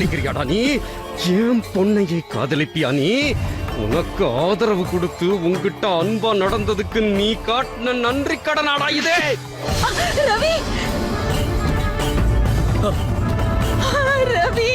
காதலிக்கிறியாடா நீ? ஏன் பொண்ணையை காதலிப்பியா நீ? உனக்கு ஆதரவு கொடுத்து உன்கிட்ட அன்பா நடந்ததுக்கு நீ காட்டின நன்றி கடனாடா இதே. ரவி ரவி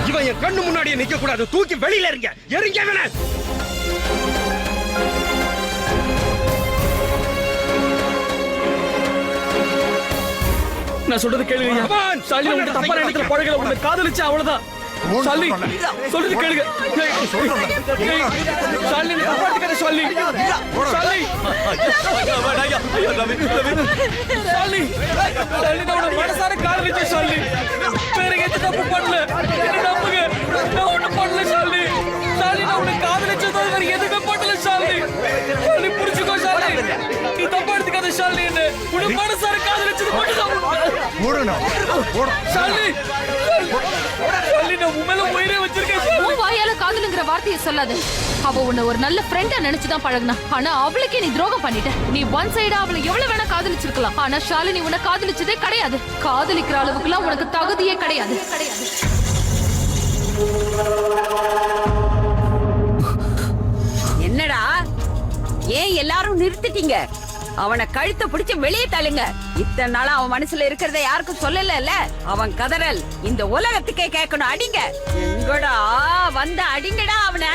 இவன் என் கண்ணு முன்னாடியே நிக்க கூடாது. தூக்கி வெளியில இருங்க. எரிங்க வேணா. நான் சொல்றது கேளுங்க. ஷாலினி உங்க தப்பான இடத்துல பழகல. உன்னை காதலிச்சா அவ்வளவுதான். ஷாலினி சொல்றது கேளுங்க. ஷாலினி தப்பாட்டுக்கார ஷாலினி. ஷாலினி ஷாலினி ஷாலினி உன்னை மனசார காதலிச்ச ஷாலினி. வேற எந்த தப்பு பண்ணல. என்ன நம்புங்க. நான் ஒண்ணும் பண்ணல ஷாலினி. ஷாலினி நான் உன்னை காதலிச்சதோ வேற எதுவுமே பண்ணல ஷாலினி. ஷாலினி புரிஞ்சுக்கோ ஷாலினி. நீ தப்பா எடுத்துக்காத ஷாலினி. என்ன உன்னை மனசார காதலிச்சது மட்டும் ஷாலினி. வாயால காதலுங்கிற வார்த்தையை சொல்லாத. அவ உன்னை ஒரு நல்ல ஃப்ரெண்டா நினைச்சுதான் பழகுனா. ஆனா அவளுக்கே நீ துரோகம் பண்ணிட்ட. நீ ஒன் சைடா அவளை எவ்வளவு வேணா காதலிச்சிருக்கலாம். ஆனா ஷாலினி உன்னை காதலிச்சதே கிடையாது. காதலிக்கிற அளவுக்குலாம் உனக்கு தகுதியே கிடையாது. என்னடா ஏன் எல்லாரும் நிறுத்திட்டீங்க? அவனை கழுத்தை பிடிச்சு வெளியே தள்ளுங்க. இத்தனை நாளா அவன் மனசுல இருக்கிறத யாருக்கும் சொல்லல. அவன் கதறல் இந்த உலகத்துக்கே கேட்கணும். அடிங்க. எங்கடா வந்து அடிங்கடா அவனை.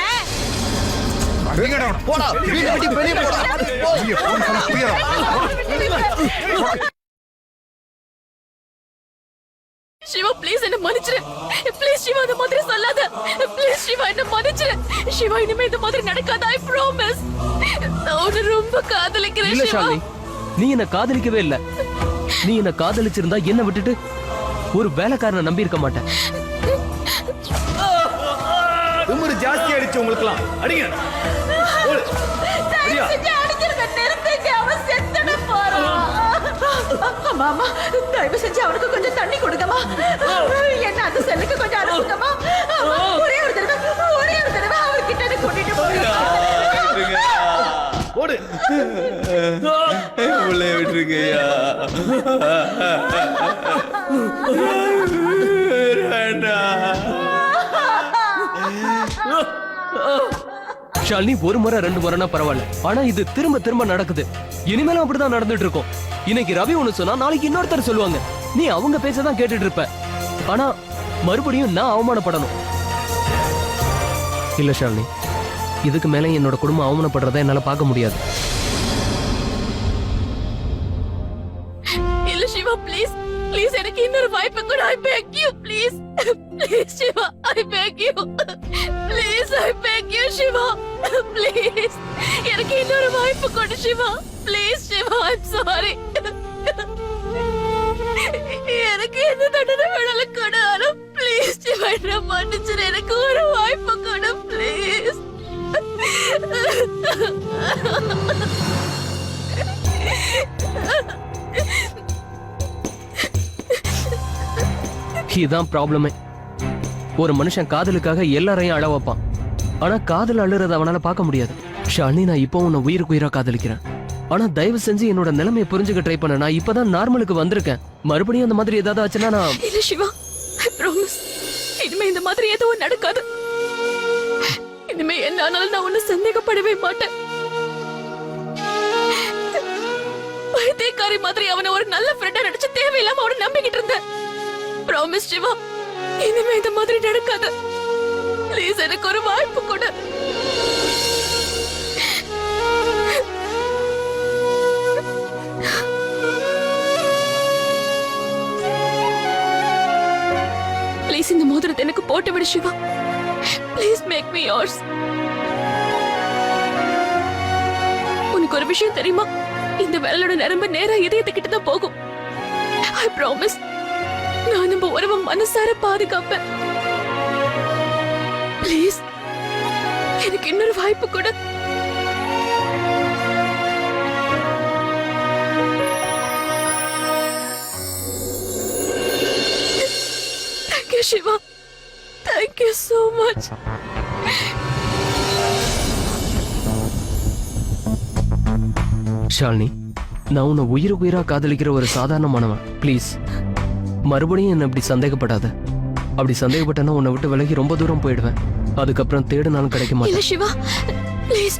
சிவா ப்ளீஸ் என்ன மன்னிச்சிரு. ப்ளீஸ் சிவா இந்த மாதிரி சொல்லாத. ப்ளீஸ் சிவா என்ன மன்னிச்சிரு. சிவா இனிமே இந்த மாதிரி நடக்காத. I promise. நான் உன்னை ரொம்ப காதலிக்கிறேன் இல்ல சிவா. ஷாலினி, நீ என்ன காதலிக்கவே இல்ல. நீ என்ன காதலிச்சிருந்தா என்ன விட்டுட்டு ஒரு வேலைக்காரனை நம்பி இருக்க மாட்டேன். திமிரு ஜாஸ்தி ஆயிடுச்சு உங்களுக்குலாம். அடிங்க. மாமா தயவு செஞ்சு அவனுக்கு கொஞ்சம் தண்ணி கொடுங்கம்மா. என்ன அந்த செல்லுக்கு கொஞ்சம் அனுப்புங்கம்மா. ஒரே ஒரு தடவை அவர்கிட்ட கூட்டிட்டு போறீங்க. ஓடு. உள்ளே விட்டுருங்கய்யா. ஷாலினி ஒரு முறை ரெண்டு முறைனா பரவாயில்ல. ஆனா இது திரும்ப திரும்ப நடக்குது. இனிமேலும் அப்படிதான் நடந்துட்டு இருக்கும். இன்னைக்கு ரவி ஒண்ணு சொன்னா நாளைக்கு இன்னொருத்தர் சொல்லுவாங்க. நீ அவங்க பேசதான் கேட்டுட்டு இருப்ப. ஆனா மறுபடியும் நான் அவமானப்படணும். இல்ல ஷாலினி, இதுக்கு மேல என்னோட குடும்பம் அவமானப்படுறத என்னால பார்க்க முடியாது. இல்ல சிவா ப்ளீஸ் ப்ளீஸ் எனக்கு இன்னொரு வாய்ப்பு கொடு. I beg you please. Please Shiva I beg you. Please I beg you Shiva. Please எனக்கு இன்னொரு வாய்ப்பு கொடு Shiva. Please Shiva I am sorry. எனக்கு என்ன தண்டனை வேணாலும் கொடு. ஆனா ப்ளீஸ் சிவா என்ன மன்னிச்சிரு. எனக்கு ஒரு வாய்ப்பு கொடு ப்ளீஸ். இதுதான் ப்ராப்ளமே. ஒரு மனுஷன் காதலுக்காக எல்லாரையும் அழ வைப்பான். ஆனா காதல் அழுறத அவனால பார்க்க முடியாது. ஷாலினி, நான் இப்போ உன்னை உயிருக்கு உயிரா காதலிக்கிறேன். ஆனா தயவு செஞ்சு என்னோட நிலைமையை புரிஞ்சுக்க ட்ரை பண்ண. நான் இப்பதான் நார்மலுக்கு வந்திருக்கேன். மறுபடியும் அந்த மாதிரி ஏதாவது ஆச்சுன்னா நான் இல்ல சிவா ஐ ப்ராமிஸ் இனிமே இந்த மாதிரி எதுவும் நடக்காது. இனிமே என்ன ஆனாலும் நான் ஒன்னும் சந்தேகப்படவே மாட்டேன். பைத்தியக்காரி மாதிரி அவனை ஒரு நல்ல ஃப்ரெண்டா நினைச்சு தேவையில்லாம அவனை நம்பிக்கிட்டு இருந்தேன். ப்ராமிஸ் சிவா இனிமே இந்த மாதிரி நடக்காது. ப்ளீஸ் எனக்கு ஒரு வாய்ப்பு கொடு. ப்ளீஸ் இந்த மோதிரத்தை எனக்கு போட்டு விடு Shiva. Please make me yours. உனக்கு ஒரு விஷயம் தெரியுமா? இந்த விரலோட நரம்பு நேரா இதயத்துக்கிட்ட தான் போகும். ஐ ப்ராமிஸ் நான் நம்ம உறவை மனசார பாதுகாப்பேன். ப்ளீஸ் எனக்கு இன்னொரு வாய்ப்பு கொடு. Thank you, Shiva. Thank you so much. Shalini, நான் உன்னை உயிரா காதலிக்கிற ஒரு சாதாரணமானவன். ப்ளீஸ் மறுபடியும் என்ன இப்படி சந்தேகப்படாத. அப்படி சந்தேகப்பட்டேன்னா உன்னை விட்டு விலகி ரொம்ப தூரம் போயிடுவேன். அதுக்கப்புறம் தேடுனாலும் கிடைக்க இல்ல மாட்டேன். சிவா, ப்ளீஸ்,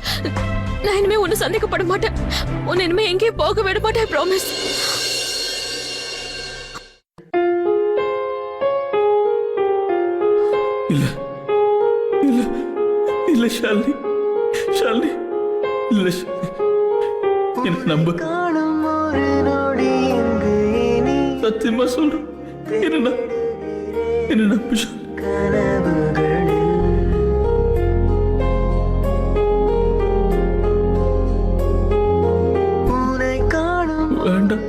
நான் இனிமே உன்னை சந்தேகப்பட மாட்டேன். உன்னை இனிமே எங்கேயும் போக விட மாட்டேன், ப்ராமிஸ். இல்ல இல்ல இல்ல ஷாலினி, ஷாலினி, இல்ல ஷாலினி, என்ன நம்ப. சத்தியமா சொல்றேன், என்ன நம்பு ஷாலினி. வேண்டாம்.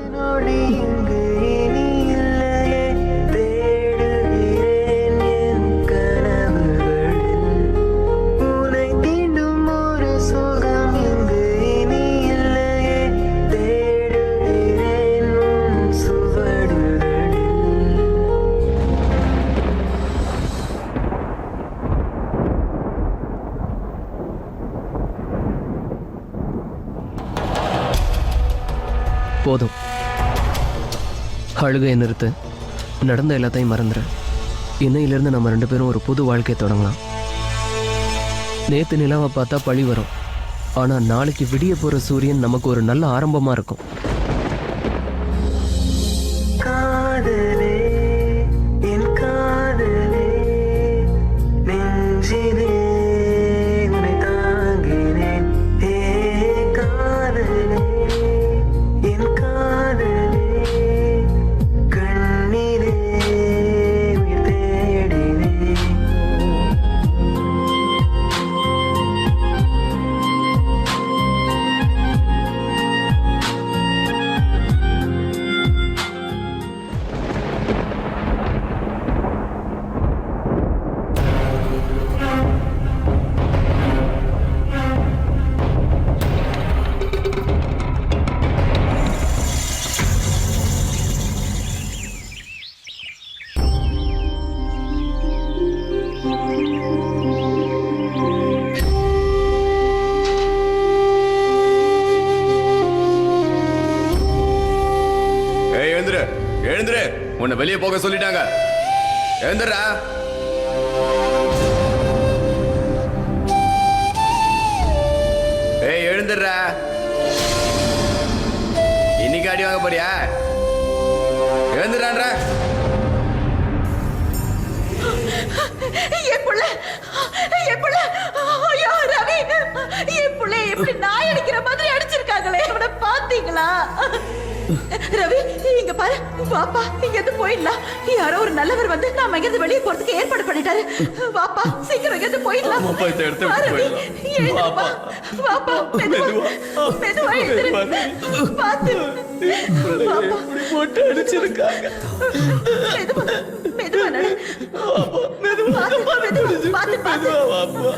போதும், அழுகையை நிறுத்து. நடந்த எல்லாத்தையும் மறந்துடு. இன்னையிலிருந்து நம்ம 2 பேரும் ஒரு புது வாழ்க்கையை தொடங்கலாம். நேத்து நிலாவை பார்த்தா பழி வரும், ஆனா நாளைக்கு விடிய போற சூரியன் நமக்கு ஒரு நல்ல ஆரம்பமா இருக்கும். எழுந்துரு, உன்னை வெளியே போக சொல்லிட்டாங்க. எழுந்துடுறா. ஏய் எழுந்துடுறா. இன்னைக்கு அடி வாங்க போறியா? எழுந்துடுறான்ற. என் புள்ள எப்படி நாய் அடிக்கிற மாதிரி அடிச்சிருக்காங்களே, அவனை பாத்தீங்களா? ரவி, இங்க பாரு, வாப்பா, இங்க இருந்து போயிடலாம். யாரோ ஒரு நல்லவர் வந்து நாம இங்க இருந்து வெளியே போறதுக்கு ஏற்பாடு பண்ணிட்டாரு. வாப்பா, சீக்கிரம் இங்க இருந்து போயிடலாம். வாப்பா, மெதுவா எழுந்திரு. பாத்து வாப்பா, போட்டு அடிச்சிருக்காங்க. மெதுவா நட. பாத்து வாப்பா.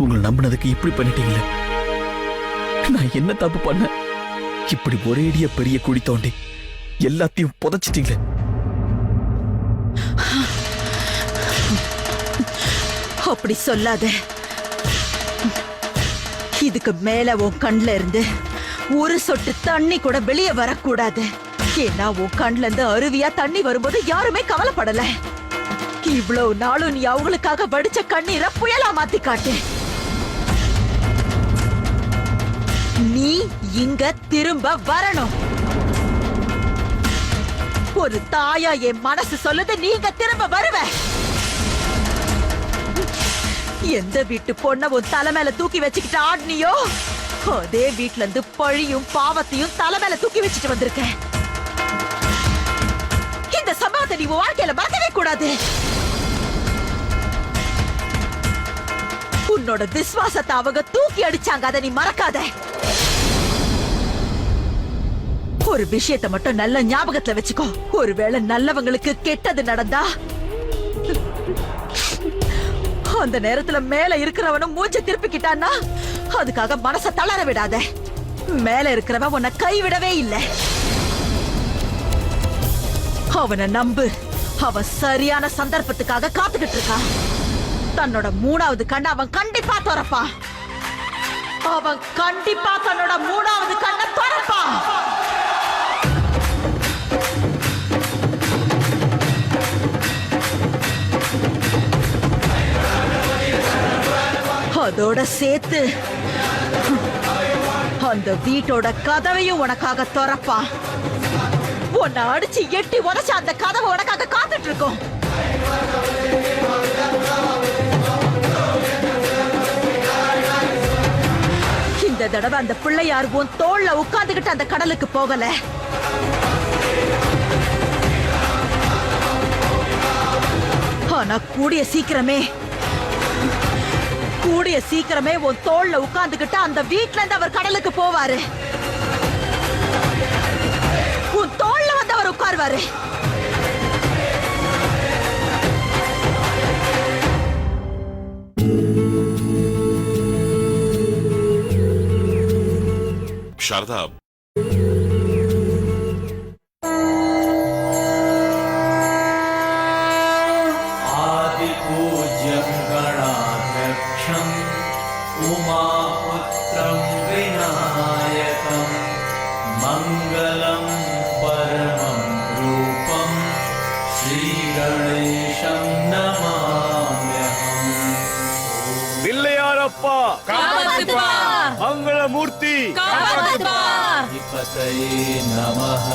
உங்களை நம்பினதுக்கு இப்படி பண்ணிட்டீங்களே. நான் என்ன தப்பு பண்ண? இப்படி ஒரேடிய பெரிய குழி தோண்டி எல்லாத்தையும் புதைச்சிட்டீங்களே. அப்படி சொல்லாத. இதுக்கு மேல உன் கண்ல இருந்து ஒரு சொட்டு தண்ணி கூட வெளியே வரக்கூடாது. ஏன்னா உன் கண்ல இருந்து அருவியா தண்ணி வரும்போது யாருமே கவலைப்படல. இவ்வளவு நாளும் நீ அவங்களுக்காக வடிச்ச கண்ணீரை புயலா மாத்தி காட்டு. நீ இங்க திரும்ப வரணும். ஒரு தாயா என் மனசு சொல்லுது, நீங்க திரும்ப வருவ. எந்த வீட்டு பொண்ண உன் தலை மேல தூக்கி வச்சுக்கிட்டு ஆடினியோ, அதே வீட்ல இருந்து பழியும் பாவத்தையும் தலை மேல தூக்கி வச்சுட்டு வந்திருக்க. இந்த சம்பவத்தை நீ உன் வாழ்க்கையில மறக்கவே கூடாது. உன்னோட விசுவாசத்தை அவங்க தூக்கி அடிச்சாங்க, அதை நீ மறக்காத. ஒரு விஷயத்தை மட்டும் நல்ல ஞாபகத்துல வச்சுக்கோ. ஒருவேளை நல்லவங்களுக்கு கெட்டது நடந்தா அந்த நேரத்துல மேல இருக்கிறவனும் மூஞ்ச திருப்பிக்கிட்டான்னா அதுக்காக மனச தளர விடாத. மேல இருக்கிறவன் உன்னை கைவிடவே இல்லை. அவனை நம்பு. அவன் சரியான சந்தர்ப்பத்துக்காக காத்துக்கிட்டு இருக்கான். தன்னோட 3வது கண்ணை அவன் கண்டிப்பா திறப்பான். அவன் கண்டிப்பா தன்னோட 3வது கண்ணை திறப்பான். அதோட சேர்த்து அந்த வீட்டோட கதவையும் உனக்காக திறப்பான். உன்னை அடிச்சு எட்டி உதச்சு அந்த கதவை உனக்காக காத்துட்டு இருக்கும். இந்த தடவை அந்த பிள்ளையார் உன் தோள்ல உட்கார்ந்துகிட்டு அந்த கடலுக்கு போகல. ஆனா கூடிய சீக்கிரமே உன் தோள்ல உட்கார்ந்துகிட்டு அந்த வீட்ல இருந்து அவர் கடலுக்கு போவாரு. உன் தோள்ல வந்து அவர் உட்காருவாரு. शारदा, आदिपूज्यं गणाध्यक्षं उमापुत्रं विनायकं मङ्गलं परमं रूपं श्रीगणेशं नमाम्यहम्. பிள்ளையாரப்பா மங்களமூர்த்தி अधिपतये नमः.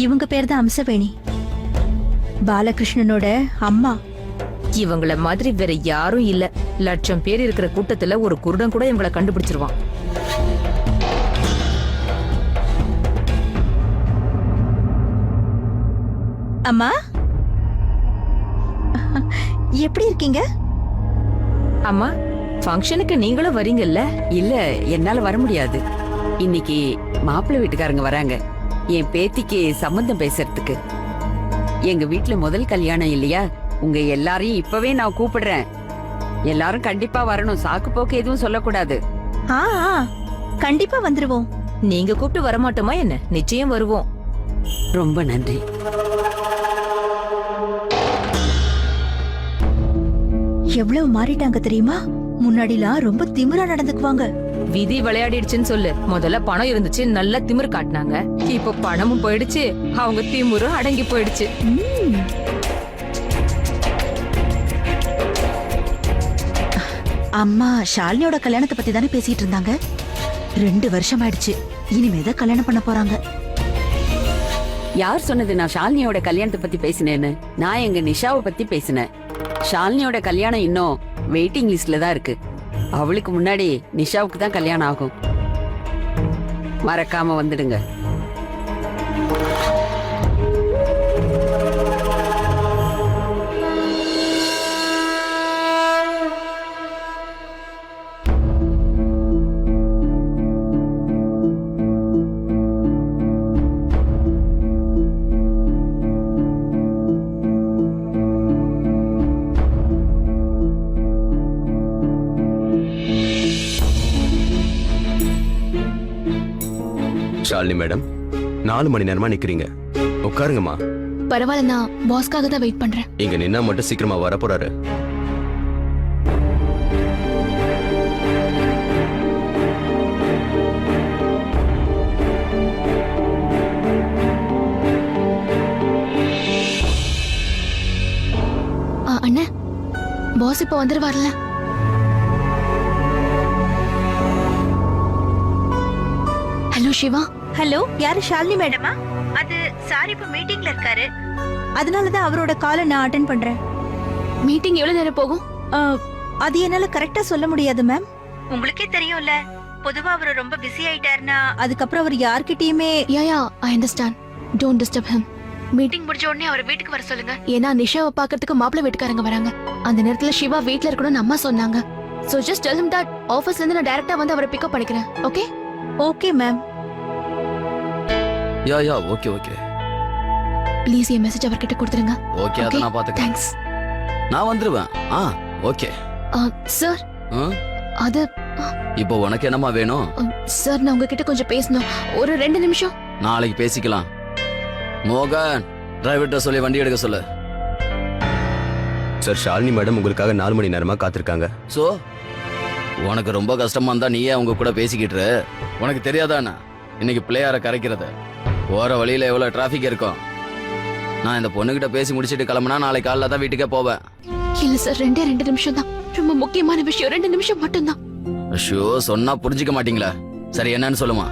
இவங்க பேர் தான் அம்சவேணி, பாலகிருஷ்ணனோட அம்மா. இவங்கள மாதிரி வேற யாரும் இல்ல. லட்சம் பேர் இருக்கிற கூட்டத்துல ஒரு குருடன் கூட இவங்கள கண்டுபிடிச்சிருவான். அம்மா, எப்படி இருக்கீங்க? அம்மா, ஃபங்க்ஷனுக்கு நீங்களும் வரீங்கல்ல? இல்ல, என்னால வர முடியாது. இன்னைக்கு மாப்பிள்ளை வீட்டுக்காரங்க வராங்க என் பேத்திக்கு சம்பந்தம் பேசுறதுக்கு. எங்க வீட்டுல முதல் கல்யாணம் இல்லையா? உங்க எல்லாரையும் இப்பவே நான் கூப்பிடுறேன். எல்லாரும் கண்டிப்பா வரணும். சாக்கு போக்கு எதுவும் சொல்லக்கூடாது. ஆ ஆ, கண்டிப்பா வந்துருவோம். நீங்க கூப்பிட்டு வரமாட்டோமா என்ன? நிச்சயம் வருவோம். ரொம்ப நன்றி. எவ்வளவு மாறிட்டாங்க தெரியுமா? முன்னாடிலாம் ரொம்ப திமிரா நடந்துக்குவாங்க. விதி விளையாடிடுச்சுன்னு சொல்லு. முதல்ல பணம் இருந்துச்சு, நல்ல திமிரு காட்டினாங்க. இப்ப பணமும் போயிடுச்சு, அவங்க திமிரும் அடங்கி போயிடுச்சு. அம்மா ஷாலினியோட கல்யாணத்தை பத்தி தானே பேசிட்டு இருந்தாங்க. 2 வருஷம் ஆயிடுச்சு, இனிமேதான் கல்யாணம் பண்ண போறாங்க. யார் சொன்னது நான் ஷாலினியோட கல்யாணத்தை பத்தி பேசினேன்னு? நான் எங்க நிஷாவை பத்தி பேசினேன். ஷாலினியோட கல்யாணம் இன்னும் வெயிட்டிங் லிஸ்ட்ல தான் இருக்கு. அவளுக்கு முன்னாடி நிஷாவுக்கு தான் கல்யாணம் ஆகும். மறக்காம வந்துடுங்க. ஷாலினி மேடம், 4 மணி நேரமா நிக்கிறீங்க. உட்காருங்கம்மா. பரவாயில்ல, நான் பாஸ்க்காக தான் வெயிட் பண்றேன். இங்க நின்னா மட்டும் சீக்கிரமா வர போறாரு. அண்ணா, பாஸ் இப்ப வந்துருவார்ல? ஹலோ சிவா. ஹலோ, யாரு? ஷாலினி மேடமா? அது சார் இப்ப மீட்டிங்ல இருக்காரு, அதனாலதான் அவரோட காலை நான் அட்டென்ட் பண்றேன். மீட்டிங் எவ்வளவு நேரம் போகும்? அது என்னால கரெக்டா சொல்ல முடியாது மேம். உங்களுக்கே தெரியும்ல, பொதுவா அவர் ரொம்ப பிஸி ஆயிட்டாருன்னா அதுக்கப்புறம் அவர் யார்கிட்டயுமே. Yeah I understand. Don't disturb him. Meeting முடிஞ்ச உடனே அவர் வீட்டுக்கு வர சொல்லுங்க. ஏன்னா நிஷாவை பாக்கிறதுக்கு மாப்பிள்ளை வீட்டுக்காரங்க வராங்க. அந்த நேரத்துல சிவா வீட்ல இருக்கணும்னு அம்மா சொன்னாங்க. So just tell him that ஆபீஸ்ல இருந்து நான் டைரக்டா வந்து அவரை பிக்கப் பண்ணிக்கிறேன். Okay? Okay ma'am. Yeah okay. Please N message அவர்கிட்ட கொடுத்துருங்க. ஓகே, அத நான் பாத்துக்கிறேன். தேங்க்ஸ். நான் வந்துருவேன். ஓகே. சார், அது இப்போ உனக்கு என்னமா வேணும்? சார், நான் உங்ககிட்ட கொஞ்சம் பேசணும். ஒரு 2 நிமிஷம். நாளைக்கு பேசிக்கலாம். மோகன், டிரைவர்கிட்ட சொல்லி வண்டி எடுக்க சொல்லு. சார், ஷாலினி மேடம் உங்களுக்காக 4 மணி நேரமா காத்திருக்காங்க. சோ உனக்கு ரொம்ப கஷ்டமா இருந்தா நீயே அவங்க கூட பேசிக்கிட்டு. உனக்கு தெரியாதானே இன்னைக்கு பிள்ளையார கரைக்கிறது? போற வழியில எவ்வளவு டிராபிக் இருக்கும். நான் இந்த பொண்ணுகிட்ட பேசி முடிச்சிட்டு கிளம்புனா நாளைக்கு காலைல தான் வீட்டுக்கே போவேன். இல்ல சார், 2 நிமிஷம் தான். ரொம்ப முக்கியமான விஷயம். 2 நிமிஷம் மட்டும்தான். ஐயோ, சொன்னா புரிஞ்சுக்க மாட்டீங்களா? சரி, என்னன்னு சொல்லுமா?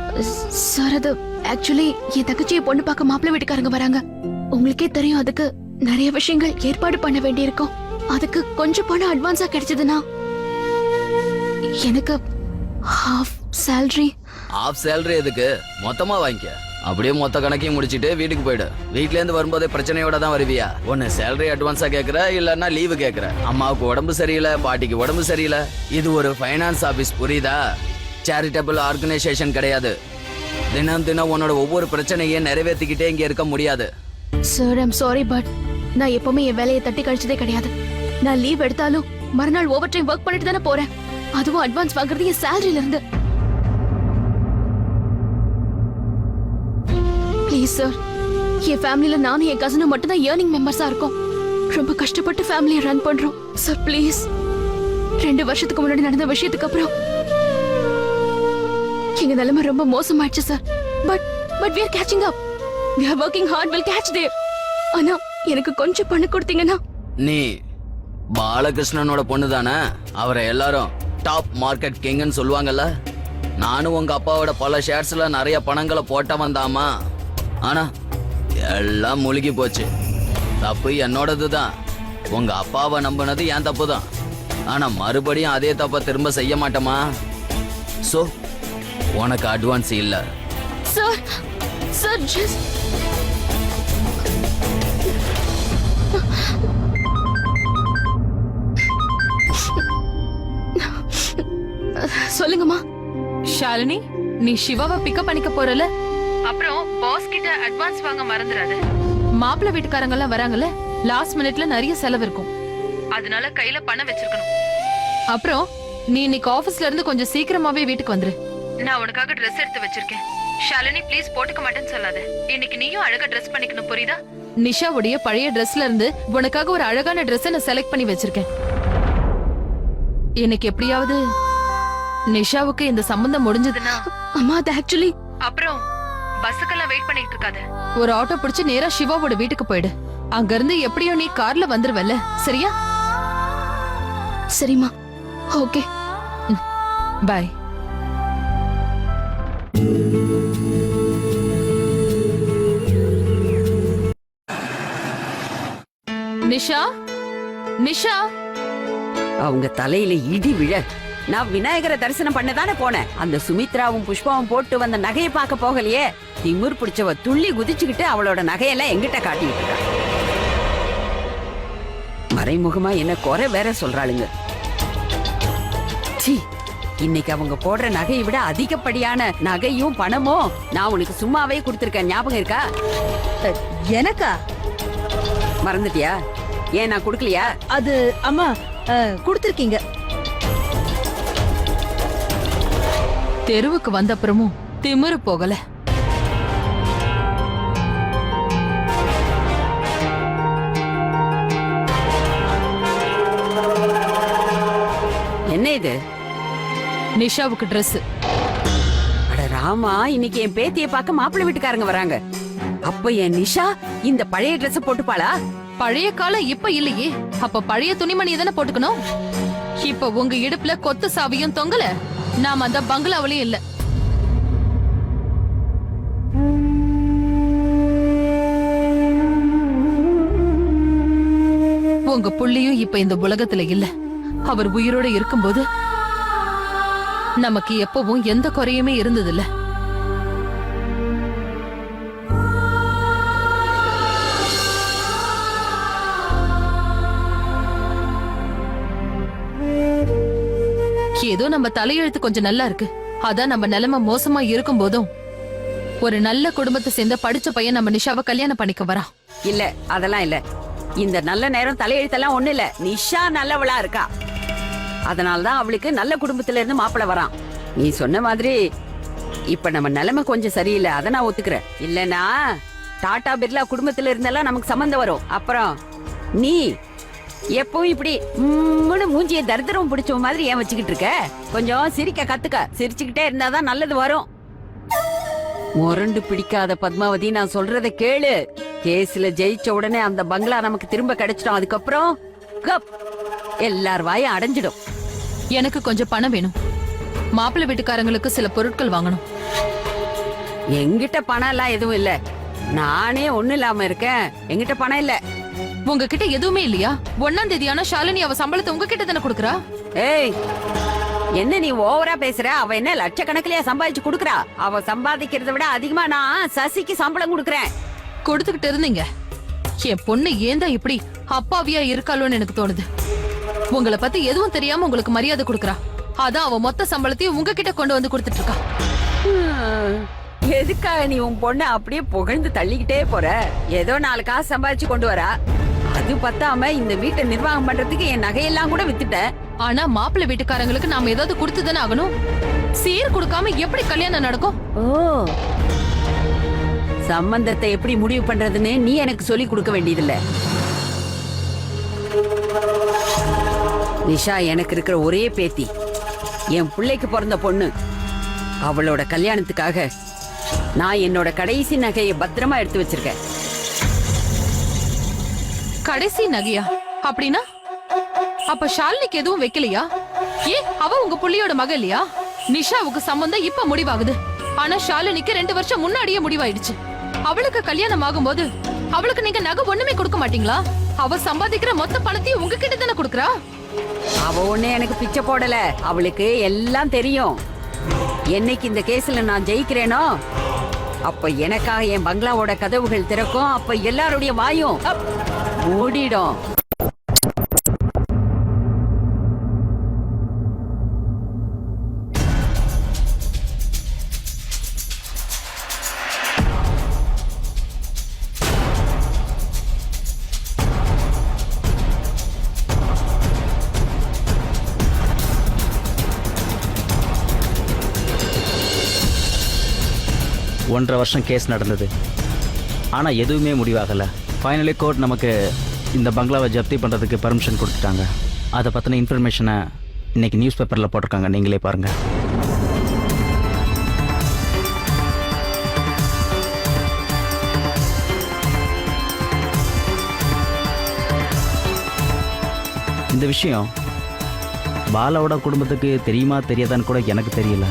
சார், அது ஆக்சுவலி என் தங்கச்சியை பொண்ணு பார்க்க மாப்பிள்ளை வீட்டுக்காரங்க வராங்க. உங்களுக்கே தெரியும், அதுக்கு நிறைய விஷயங்கள் ஏற்பாடு பண்ண வேண்டியிருக்கும். அதுக்கு கொஞ்சம் பணம் அட்வான்ஸா கிடைச்சதுன்னா எனக்கு ஹாஃப் சேலரி. ஆஃப் சேலரி எதுக்கு? மொத்தமா வாங்கிக்க. அப்படியே மொத்த கணக்கையும் முடிச்சிட்டு வீட்டுக்கு போயிடு. வீட்ல இருந்து வரும்போதே பிரச்சனையோட தான் வருவியா? ஒன்னு சேலரி அட்வான்ஸா கேக்குற, இல்லன்னா லீவு கேக்குற. அம்மாவுக்கு உடம்பு சரியில்லை, பாட்டிக்கு உடம்பு சரியில்லை. இது ஒரு ஃபைனான்ஸ் ஆபீஸ், புரியுதா? சேரிட்டபிள் ஆர்கனைசேஷன் கிடையாது. தினம் உன்னோட ஒவ்வொரு பிரச்சனையும் நிறைவேற்றிக்கிட்டே இங்க இருக்க முடியாது. சார், ஐம் சாரி, பட் நான் எப்பவுமே என் வேலையை தட்டி கழிச்சதே கிடையாது. நான் லீவ் எடுத்தாலும் மறுநாள் ஓவர் டைம் ஒர்க் பண்ணிட்டு தானே போறேன். அதுவும் அட்வான்ஸ் வாங்குறது என் சேலரியில இருந்து. ப்ளீஸ் சார், என் ஃபேமிலில நானும் என் கசனும் மட்டும் தான் ஏர்னிங் மெம்பர்ஸா இருக்கோம். ரொம்ப கஷ்டப்பட்டு ஃபேமிலியை ரன் பண்றோம். சார் ப்ளீஸ், 2 வருஷத்துக்கு முன்னாடி நடந்த விஷயத்துக்கு அப்புறம் எங்க நிலைமை ரொம்ப மோசமாயிடுச்சு sir. But we are catching up. We are working hard. We'll catch there. ஆனா எனக்கு கொஞ்சம் பணம் கொடுத்தீங்கன்னா. நீ பாலகிருஷ்ணனோட பொண்ணு தானே? அவரை எல்லாரும் டாப் மார்க்கெட் கிங்னு சொல்லுவாங்கல்ல. நானும் உங்க அப்பாவோட பல ஷேர்ஸ்ல நிறைய பணங்களை போட்ட வந்தாமா. ஆனா எல்லாம் முழுகி போச்சு. தப்பு என்னோடது தான். உங்க அப்பாவை நம்பினது என் தப்பு தான். ஆனா மறுபடியும் அதே தப்பை திரும்ப செய்ய மாட்டோமா? சோ உனக்கு அட்வான்ஸ் இல்ல. சார் ஜஸ்ட் சொல்லுங்கம்மா. ஷாலினி, நீ சிவாவை பிக்கப் பண்ணிக்க போறல? அப்புறம் பாஸ் கிட்ட அட்வான்ஸ் வாங்க மறந்துடாத. மாப்பிள்ளை வீட்டுக்காரங்க எல்லாம் வராங்கல்ல, லாஸ்ட் மினிட்ல நிறைய செலவு இருக்கும். அதனால கையில பணம் வச்சிருக்கணும். அப்புறம் நீ இன்னைக்கு ஆபீஸ்ல இருந்து கொஞ்சம் சீக்கிரமாவே வீட்டுக்கு வந்துரு. நான் உனக்காக Dress எடுத்து வச்சிருக்கேன். ஷாலினி ப்ளீஸ் போட்டுக்க மாட்டேன்னு சொல்லாத. இன்னைக்கு நீயும் அழகா Dress பண்ணிக்கணும், புரியுதா? நிஷாவுடைய பழைய Dressல இருந்து உனக்காக ஒரு அழகான Dress நான் செலக்ட் பண்ணி வச்சிருக்கேன். இன்னைக்கு எப்படியாவது நிஷாவுக்கு இந்த சம்பந்தம் முடிஞ்சதுன்னா அம்மா அது ஆக்சுவலி அப்புறம் பஸ்ஸுக்கெல்லாம் வெயிட் பண்ணிட்டு இருக்காத. ஒரு ஆட்டோ பிடிச்சு நேரா சிவாவோட வீட்டுக்கு போயிடு. அங்க இருந்து எப்படியோ நீ கார்ல வந்துருவல்ல, சரியா? சரிம்மா. Okay bye. நிஷா, நிஷா. அவங்க தலையில இடி விழ நான் விநாயகரை தரிசனம் பண்ணதானே போனேன். அந்த சுமித்ராவும் புஷ்பாவும் போட்டு வந்த நகையை பார்க்க போகலையே. திமிர் பிடிச்சவ துள்ளி குதிச்சுக்கிட்டு அவளோட நகையெல்லாம் எங்கிட்ட காட்டிட்டு இருக்கா. மறைமுகமா என்ன குறை வேற சொல்றாளுங்க. சீ, இன்னைக்கு அவங்க போடுற நகையை விட அதிகப்படியான நகையும் பணமும் நான் உனக்கு சும்மாவே கொடுத்திருக்கேன். ஞாபகம் இருக்கா? எனக்கா? மறந்துட்டியா? ஏன் நான் கொடுக்கலையா? அது அம்மா கொடுத்திருக்கீங்க. தெருவுக்கு வந்த அப்புறமும் திமிரு போகல. என்ன இது? நிஷாவுக்கு Dress. அட ராமா, இன்னைக்கு என் பேத்தியை பார்க்க மாப்பிள்ளை வீட்டுக்காரங்க வராங்க. அப்ப என் நிஷா இந்த பழைய Dress போட்டுப்பாளா? பழைய காலம் இப்ப இல்லையே. அப்ப பழைய துணிமணியை தானே போட்டுக்கணும். இப்ப உங்க இடுப்புல கொத்து சாவியும் தொங்கல, நாம அந்த பங்களாவிலயும் இல்ல. உங்க புள்ளியும் இப்ப இந்த உலகத்துல இல்ல. அவர் உயிரோட இருக்கும்போது நமக்கு எப்பவும் எந்த குறையுமே இருந்ததில்ல. ஏதோ நம்ம தலையெழுத்து கொஞ்சம் நல்லா இருக்கு. அதான் நம்ம நிலைமை மோசமா இருக்கும் போதும் ஒரு நல்ல குடும்பத்தை சேர்ந்த படிச்ச பையன் நம்ம நிஷாவை கல்யாணம் பண்ணிக்க வரான். இல்ல, அதெல்லாம் இல்ல. இந்த நல்ல நேரம் தலையெழுத்தெல்லாம் ஒண்ணு இல்ல. நிஷா நல்லவளா இருக்கா. அதனாலதான் அவளுக்கு நல்ல குடும்பத்துல இருந்து மாப்பிள்ள வரான். நீ சொன்ன மாதிரி இப்ப நம்ம நிலைமை கொஞ்சம் சரியில்லை. அதை நான் ஒத்துக்கிறேன். இல்லனா டாடா பிர்லா குடும்பத்துல இருந்தெல்லாம் நமக்கு சம்பந்தம் வரும். அப்புறம் நீ எப்பவும் இப்படி மூஞ்சிய தரித்திரம் பிடிச்ச மாதிரி ஏன் வச்சுக்கிட்டு இருக்க? கொஞ்சம் சிரிக்க கத்துக்க. சிரிச்சுக்கிட்டே இருந்தாதான் நல்லது வரும். முரண்டு பிடிக்காத பத்மாவதி, நான் சொல்றத கேளு. கேஸ்ல ஜெயிச்ச உடனே அந்த பங்களா நமக்கு திரும்ப கிடைச்சிடும். அதுக்கப்புறம் எல்லார் வாயும் அடைஞ்சிடும். எனக்கு கொஞ்சம் பணம் வேணும். மாப்பிள்ளை வீட்டுக்காரங்களுக்கு சில பொருட்கள் வாங்கணும். எங்கிட்ட பணம் எல்லாம் எதுவும் இல்ல. நானே ஒண்ணு இல்லாம இருக்கேன். எங்கிட்ட பணம் இல்ல. உங்ககிட்ட எதுவுமே இல்லையா? 1ஆம் தேதியான ஷாலினி அவ சம்பளத்தை உங்ககிட்ட தானே கொடுக்கறா. ஏய், என்ன நீ ஓவரா பேசுற? அவ என்ன லட்சக்கணக்கிலேயே சம்பாதிச்சு கொடுக்கறா? அவ சம்பாதிக்கிறத விட அதிகமா நான் சசிக்கு சம்பளம் கொடுக்கறேன். கொடுத்துக்கிட்டு இருந்தீங்க. என் பொண்ணு ஏந்தா இப்படி அப்பாவியா இருக்காளோன்னு எனக்கு தோணுது. உங்களை பத்தி எதுவும் தெரியாம உங்களுக்கு மரியாதை கொடுக்கறா. அதான் அவ மொத்த சம்பளத்தையும் உங்ககிட்ட கொண்டு வந்து கொடுத்துட்டு இருக்கா. எதுக்காக நீ உன் பொண்ணு அப்படியே புகழ்ந்து தள்ளிக்கிட்டே போற? ஏதோ 4 காசு சம்பாதிச்சு கொண்டு வரா. அது பத்தாம இந்த வீட்டை நிர்வாகம் பண்றதுக்கு என் நகையெல்லாம் கூட வித்துட்டேன். ஆனா மாப்பிள்ளை வீட்டுக்காரங்களுக்கு நாம ஏதாவது கொடுத்துதானே ஆகணும். சீர் கொடுக்காம எப்படி கல்யாணம் நடக்கும்? ஓ, சம்பந்தத்தை எப்படி முடிவு பண்றதுன்னு நீ எனக்கு சொல்லி கொடுக்க வேண்டியதில்ல. நிஷா எனக்கு இருக்கிற ஒரே பேத்தி, என் பிள்ளைக்கு பிறந்த பொண்ணு. அவளோட கல்யாணத்துக்காக நான் என்னோட கடைசி நகையை பத்திரமா எடுத்து வச்சிருக்கேன். கடைசி நகையா? அப்படின்னா அப்ப ஷாலினிக்கு எதுவும் வைக்கலையா? ஏன் அவ உங்க புள்ளியோட மக இல்லையா? நிஷாவுக்கு சம்பந்தம் இப்ப முடிவாகுது. ஆனா ஷாலினிக்கு 2 வருஷம் முன்னாடியே முடிவாயிடுச்சு. அவளுக்கு கல்யாணம் ஆகும்போது அவளுக்கு நீங்க நகை ஒண்ணுமே கொடுக்க மாட்டீங்களா? அவ சம்பாதிக்கிற மொத்த பணத்தையும் உங்ககிட்ட தானே கொடுக்கறா. அவ ஒண்ணு எனக்கு பிச்சை போடல. அவளுக்கு எல்லாம் தெரியும். என்னைக்கு இந்த கேஸ்ல நான் ஜெயிக்கிறேனோ அப்ப எனக்காக என் பங்களாவோட கதவுகள் திறக்கும். அப்ப எல்லாருடைய வாயும் மூடிடும். ஒன்றரை வருஷம் கேஸ் நடந்தது. ஆனால் எதுவுமே முடிவாகலை. ஃபைனலி கோர்ட் நமக்கு இந்த பங்களாவை ஜப்தி பண்ணுறதுக்கு பர்மிஷன் கொடுத்துட்டாங்க. அதை பற்றின இன்ஃபர்மேஷனை இன்னைக்கு நியூஸ் பேப்பரில் போட்டிருக்காங்க. நீங்களே பாருங்கள். இந்த விஷயம் பாலாவோட குடும்பத்துக்கு தெரியுமா தெரியாதான்னு கூட எனக்கு தெரியல.